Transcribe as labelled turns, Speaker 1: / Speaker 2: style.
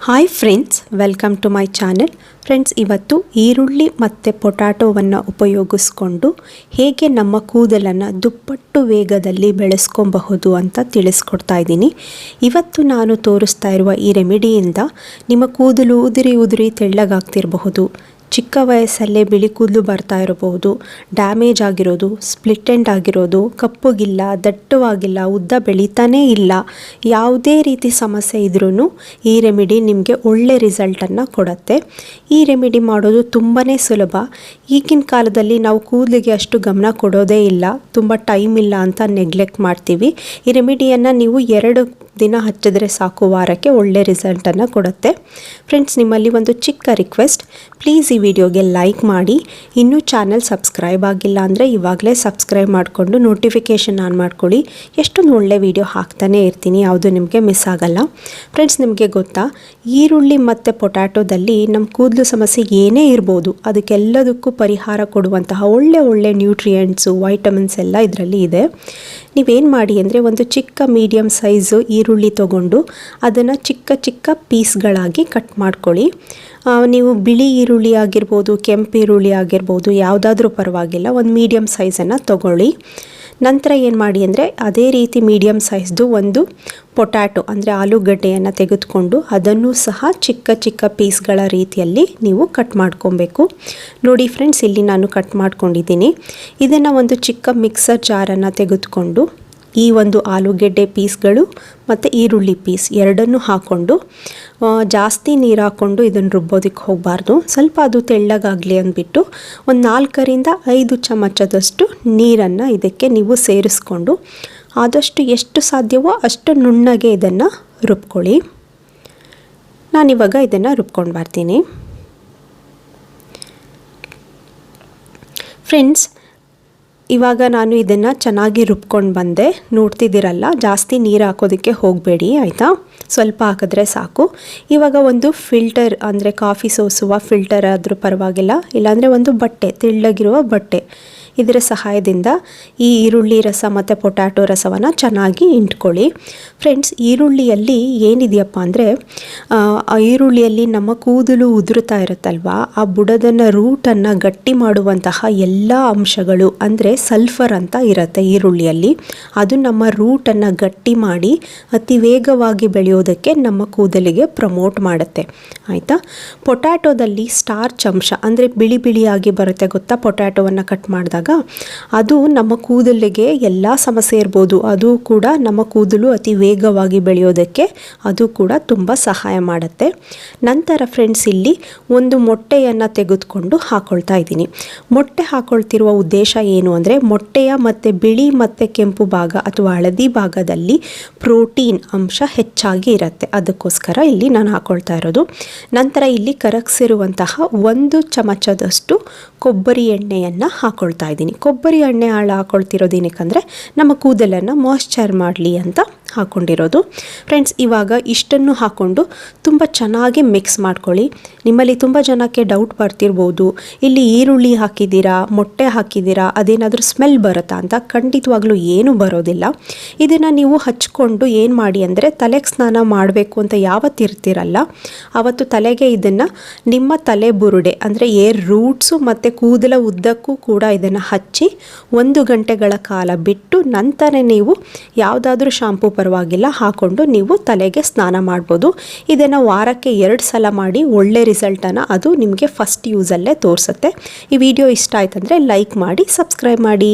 Speaker 1: Hi friends, welcome to my channel. Friends, ಇವತ್ತು ಈರುಳ್ಳಿ ಮತ್ತು ಪೊಟ್ಯಾಟೋವನ್ನು ಉಪಯೋಗಿಸ್ಕೊಂಡು ಹೇಗೆ ನಮ್ಮ ಕೂದಲನ್ನು ದುಪ್ಪಟ್ಟು ವೇಗದಲ್ಲಿ ಬೆಳೆಸ್ಕೊಬಹುದು ಅಂತ ತಿಳಿಸ್ಕೊಡ್ತಾ ಇದ್ದೀನಿ. ಇವತ್ತು ನಾನು ತೋರಿಸ್ತಾ ಇರುವ ಈ ರೆಮಿಡಿಯಿಂದ ನಿಮ್ಮ ಕೂದಲು ಉದುರಿ ತೆಳ್ಳಗಾಗ್ತಿರಬಹುದು, ಚಿಕ್ಕ ವಯಸ್ಸಲ್ಲೇ ಬಿಳಿ ಕೂದಲು ಬರ್ತಾ ಇರಬಹುದು, ಡ್ಯಾಮೇಜ್ ಆಗಿರೋದು, ಸ್ಪ್ಲಿಟ್ ಎಂಡ್ ಆಗಿರೋದು, ಕಪ್ಪುಗಿಲ್ಲ, ದಟ್ಟವಾಗಿಲ್ಲ, ಉದ್ದ ಬೆಳೀತಾನೇ ಇಲ್ಲ, ಯಾವುದೇ ರೀತಿ ಸಮಸ್ಯೆ ಇದ್ರೂ ಈ ರೆಮಿಡಿ ನಿಮಗೆ ಒಳ್ಳೆ ರಿಸಲ್ಟನ್ನು ಕೊಡುತ್ತೆ. ಈ ರೆಮಿಡಿ ಮಾಡೋದು ತುಂಬಾ ಸುಲಭ. ಈಗಿನ ಕಾಲದಲ್ಲಿ ನಾವು ಕೂದಲಿಗೆ ಅಷ್ಟು ಗಮನ ಕೊಡೋದೇ ಇಲ್ಲ, ತುಂಬ ಟೈಮ್ ಇಲ್ಲ ಅಂತ ನೆಗ್ಲೆಕ್ಟ್ ಮಾಡ್ತೀವಿ. ಈ ರೆಮಿಡಿಯನ್ನು ನೀವು 2 ದಿನ ಹಚ್ಚಿದ್ರೆ ಸಾಕು, ವಾರಕ್ಕೆ ಒಳ್ಳೆ ರಿಸಲ್ಟನ್ನು ಕೊಡುತ್ತೆ. ಫ್ರೆಂಡ್ಸ್, ನಿಮ್ಮಲ್ಲಿ ಒಂದು ಚಿಕ್ಕ ರಿಕ್ವೆಸ್ಟ್, ಪ್ಲೀಸ್ ಈ ವಿಡಿಯೋಗೆ ಲೈಕ್ ಮಾಡಿ. ಇನ್ನೂ ಚಾನಲ್ ಸಬ್ಸ್ಕ್ರೈಬ್ ಆಗಿಲ್ಲ ಅಂದರೆ ಇವಾಗಲೇ ಸಬ್ಸ್ಕ್ರೈಬ್ ಮಾಡಿಕೊಂಡು ನೋಟಿಫಿಕೇಷನ್ ಆನ್ ಮಾಡ್ಕೊಳ್ಳಿ. ಎಷ್ಟೊಂದು ಒಳ್ಳೆ ವಿಡಿಯೋ ಹಾಕ್ತಾನೇ ಇರ್ತೀನಿ, ಯಾವುದು ನಿಮಗೆ ಮಿಸ್ ಆಗಲ್ಲ. ಫ್ರೆಂಡ್ಸ್, ನಿಮಗೆ ಗೊತ್ತಾ, ಈರುಳ್ಳಿ ಮತ್ತು ಪೊಟ್ಯಾಟೋದಲ್ಲಿ ನಮ್ಮ ಕೂದಲು ಸಮಸ್ಯೆ ಏನೇ ಇರ್ಬೋದು ಅದಕ್ಕೆಲ್ಲದಕ್ಕೂ ಪರಿಹಾರ ಕೊಡುವಂತಹ ಒಳ್ಳೆ ನ್ಯೂಟ್ರಿಯೆಂಟ್ಸು, ವೈಟಮಿನ್ಸ್ ಎಲ್ಲ ಇದರಲ್ಲಿ ಇದೆ. ನೀವೇನು ಮಾಡಿ ಅಂದರೆ ಒಂದು ಚಿಕ್ಕ ಮೀಡಿಯಮ್ ಸೈಜು ಈರುಳ್ಳಿ ತೊಗೊಂಡು ಅದನ್ನು ಚಿಕ್ಕ ಪೀಸ್ಗಳಾಗಿ ಕಟ್ ಮಾಡ್ಕೊಳ್ಳಿ. ನೀವು ಬಿಳಿ ಈರುಳ್ಳಿ ಆಗಿರ್ಬೋದು, ಕೆಂಪು ಈರುಳ್ಳಿ ಆಗಿರ್ಬೋದು, ಯಾವುದಾದ್ರೂ ಪರವಾಗಿಲ್ಲ, ಒಂದು ಮೀಡಿಯಮ್ ಸೈಜನ್ನು ತೊಗೊಳ್ಳಿ. ನಂತರ ಏನು ಮಾಡಿ ಅಂದರೆ ಅದೇ ರೀತಿ ಮೀಡಿಯಮ್ ಸೈಜ್ದು ಒಂದು ಪೊಟ್ಯಾಟೊ ಅಂದರೆ ಆಲೂಗಡ್ಡೆಯನ್ನು ತೆಗೆದುಕೊಂಡು ಅದನ್ನು ಸಹ ಚಿಕ್ಕ ಪೀಸ್ಗಳ ರೀತಿಯಲ್ಲಿ ನೀವು ಕಟ್ ಮಾಡ್ಕೊಬೇಕು. ನೋಡಿ ಫ್ರೆಂಡ್ಸ್, ಇಲ್ಲಿ ನಾನು ಕಟ್ ಮಾಡ್ಕೊಂಡಿದ್ದೀನಿ. ಇದನ್ನು ಒಂದು ಚಿಕ್ಕ ಮಿಕ್ಸರ್ ಜಾರನ್ನು ತೆಗೆದುಕೊಂಡು ಈ ಒಂದು ಆಲೂಗೆಡ್ಡೆ ಪೀಸ್ಗಳು ಮತ್ತು ಈರುಳ್ಳಿ ಪೀಸ್ ಎರಡನ್ನೂ ಹಾಕ್ಕೊಂಡು ಜಾಸ್ತಿ ನೀರು ಹಾಕ್ಕೊಂಡು ಇದನ್ನು ರುಬ್ಬೋದಕ್ಕೆ ಹೋಗಬಾರ್ದು. ಸ್ವಲ್ಪ ಅದು ತೆಳ್ಳಗಾಗಲಿ ಅಂದ್ಬಿಟ್ಟು ಒಂದು 4ರಿಂದ 5 ಚಮಚದಷ್ಟು ನೀರನ್ನು ಇದಕ್ಕೆ ನೀವು ಸೇರಿಸ್ಕೊಂಡು ಆದಷ್ಟು ಎಷ್ಟು ಸಾಧ್ಯವೋ ಅಷ್ಟು ನುಣ್ಣಗೆ ಇದನ್ನು ರುಬ್ಕೊಳ್ಳಿ. ನಾನಿವಾಗ ಇದನ್ನು ರುಬ್ಕೊಂಡು ಬರ್ತೀನಿ. ಫ್ರೆಂಡ್ಸ್, ಇವಾಗ ನಾನು ಇದನ್ನು ಚೆನ್ನಾಗಿ ರುಬ್ಕೊಂಡು ಬಂದೆ. ನೋಡ್ತಿದ್ದೀರಲ್ಲ, ಜಾಸ್ತಿ ನೀರು ಹಾಕೋದಕ್ಕೆ ಹೋಗಬೇಡಿ, ಆಯಿತಾ? ಸ್ವಲ್ಪ ಹಾಕಿದ್ರೆ ಸಾಕು. ಇವಾಗ ಒಂದು ಫಿಲ್ಟರ್ ಅಂದರೆ ಕಾಫಿ ಸೋಸುವ ಫಿಲ್ಟರ್ ಆದರೂ ಪರವಾಗಿಲ್ಲ, ಇಲ್ಲಾಂದರೆ ಒಂದು ಬಟ್ಟೆ, ತೆಳ್ಳಗಿರುವ ಬಟ್ಟೆ, ಇದರ ಸಹಾಯದಿಂದ ಈ ಈರುಳ್ಳಿ ರಸ ಮತ್ತು ಪೊಟ್ಯಾಟೊ ರಸವನ್ನು ಚೆನ್ನಾಗಿ ಇಂಟ್ಕೊಳ್ಳಿ. ಫ್ರೆಂಡ್ಸ್, ಈರುಳ್ಳಿಯಲ್ಲಿ ಏನಿದೆಯಪ್ಪ ಅಂದರೆ ಈರುಳ್ಳಿಯಲ್ಲಿ ನಮ್ಮ ಕೂದಲು ಉದುರುತ್ತಾ ಇರುತ್ತಲ್ವ, ಆ ಬುಡದನ್ನು ರೂಟನ್ನು ಗಟ್ಟಿ ಮಾಡುವಂತಹ ಎಲ್ಲ ಅಂಶಗಳು ಅಂದರೆ ಸಲ್ಫರ್ ಅಂತ ಇರುತ್ತೆ ಈರುಳ್ಳಿಯಲ್ಲಿ. ಅದು ನಮ್ಮ ರೂಟನ್ನು ಗಟ್ಟಿ ಮಾಡಿ ಅತಿ ವೇಗವಾಗಿ ಬೆಳೆಯೋದಕ್ಕೆ ನಮ್ಮ ಕೂದಲಿಗೆ ಪ್ರಮೋಟ್ ಮಾಡುತ್ತೆ, ಆಯಿತಾ? ಪೊಟ್ಯಾಟೋದಲ್ಲಿ ಸ್ಟಾರ್ಚ್ ಅಂಶ ಅಂದರೆ ಬಿಳಿಯಾಗಿ ಬರುತ್ತೆ ಗೊತ್ತಾ, ಪೊಟ್ಯಾಟೋವನ್ನು ಕಟ್ ಮಾಡಿದಾಗ ಅದು ನಮ್ಮ ಕೂದಲಿಗೆ ಎಲ್ಲ ಸಮಸ್ಯೆ ಇರ್ಬೋದು, ಅದು ಕೂಡ ನಮ್ಮ ಕೂದಲು ಅತಿ ವೇಗವಾಗಿ ಬೆಳೆಯೋದಕ್ಕೆ ಅದು ಕೂಡ ತುಂಬ ಸಹಾಯ ಮಾಡುತ್ತೆ. ನಂತರ ಫ್ರೆಂಡ್ಸ್, ಇಲ್ಲಿ ಒಂದು ಮೊಟ್ಟೆಯನ್ನು ತೆಗೆದುಕೊಂಡು ಹಾಕೊಳ್ತಾ ಇದ್ದೀನಿ. ಮೊಟ್ಟೆ ಹಾಕೊಳ್ತಿರುವ ಉದ್ದೇಶ ಏನು ಅಂದರೆ ಮೊಟ್ಟೆಯ ಮತ್ತು ಬಿಳಿ ಮತ್ತು ಕೆಂಪು ಭಾಗ ಅಥವಾ ಹಳದಿ ಭಾಗದಲ್ಲಿ ಪ್ರೋಟೀನ್ ಅಂಶ ಹೆಚ್ಚಾಗಿ ಇರುತ್ತೆ, ಅದಕ್ಕೋಸ್ಕರ ಇಲ್ಲಿ ನಾನು ಹಾಕೊಳ್ತಾ ಇರೋದು. ನಂತರ ಇಲ್ಲಿ ಕರಗಿಸಿರುವಂತಹ 1 ಚಮಚದಷ್ಟು ಕೊಬ್ಬರಿ ಎಣ್ಣೆಯನ್ನು ಹಾಕೊಳ್ತಾ ಇದ್ದೀನಿ. ಕೊಬ್ಬರಿ ಎಣ್ಣೆ ಹಾಕೊಳ್ತಿರೋದು ಏನಕ್ಕಂದರೆ ನಮ್ಮ ಕೂದಲನ್ನು ಮಾಯ್ಶ್ಚರ್ ಮಾಡಲಿ ಅಂತ ಹಾಕ್ಕೊಂಡಿರೋದು. ಫ್ರೆಂಡ್ಸ್, ಇವಾಗ ಇಷ್ಟನ್ನು ಹಾಕ್ಕೊಂಡು ತುಂಬ ಚೆನ್ನಾಗಿ ಮಿಕ್ಸ್ ಮಾಡ್ಕೊಳ್ಳಿ. ನಿಮ್ಮಲ್ಲಿ ತುಂಬ ಜನಕ್ಕೆ ಡೌಟ್ ಬರ್ತಿರ್ಬೋದು, ಇಲ್ಲಿ ಈರುಳ್ಳಿ ಹಾಕಿದ್ದೀರಾ, ಮೊಟ್ಟೆ ಹಾಕಿದ್ದೀರಾ, ಅದೇನಾದರೂ ಸ್ಮೆಲ್ ಬರುತ್ತಾ ಅಂತ. ಖಂಡಿತವಾಗ್ಲೂ ಏನೂ ಬರೋದಿಲ್ಲ. ಇದನ್ನು ನೀವು ಹಚ್ಕೊಂಡು ಏನು ಮಾಡಿ ಅಂದರೆ ತಲೆಗೆ ಸ್ನಾನ ಮಾಡಬೇಕು ಅಂತ ಯಾವತ್ತಿರ್ತಿರಲ್ಲ ಆವತ್ತು ತಲೆಗೆ ಇದನ್ನು ನಿಮ್ಮ ತಲೆ ಬುರುಡೆ ಅಂದರೆ ಏರ್ ರೂಟ್ಸು ಮತ್ತು ಕೂದಲ ಉದ್ದಕ್ಕೂ ಕೂಡ ಇದನ್ನು ಹಚ್ಚಿ 1 ಗಂಟೆಗಳ ಕಾಲ ಬಿಟ್ಟು ನಂತರ ನೀವು ಯಾವುದಾದ್ರೂ ಶಾಂಪೂ ಪರವಾಗಿಲ್ಲ ಹಾಕ್ಕೊಂಡು ನೀವು ತಲೆಗೆ ಸ್ನಾನ ಮಾಡ್ಬೋದು. ಇದನ್ನು ವಾರಕ್ಕೆ 2 ಸಲ ಮಾಡಿ ಒಳ್ಳೆ ರಿಸಲ್ಟನ್ನು ಅದು ನಿಮಗೆ ಫಸ್ಟ್ ಯೂಸಲ್ಲೇ ತೋರಿಸುತ್ತೆ. ಈ ವಿಡಿಯೋ ಇಷ್ಟ ಆಯ್ತಂದರೆ ಲೈಕ್ ಮಾಡಿ, ಸಬ್ಸ್ಕ್ರೈಬ್ ಮಾಡಿ.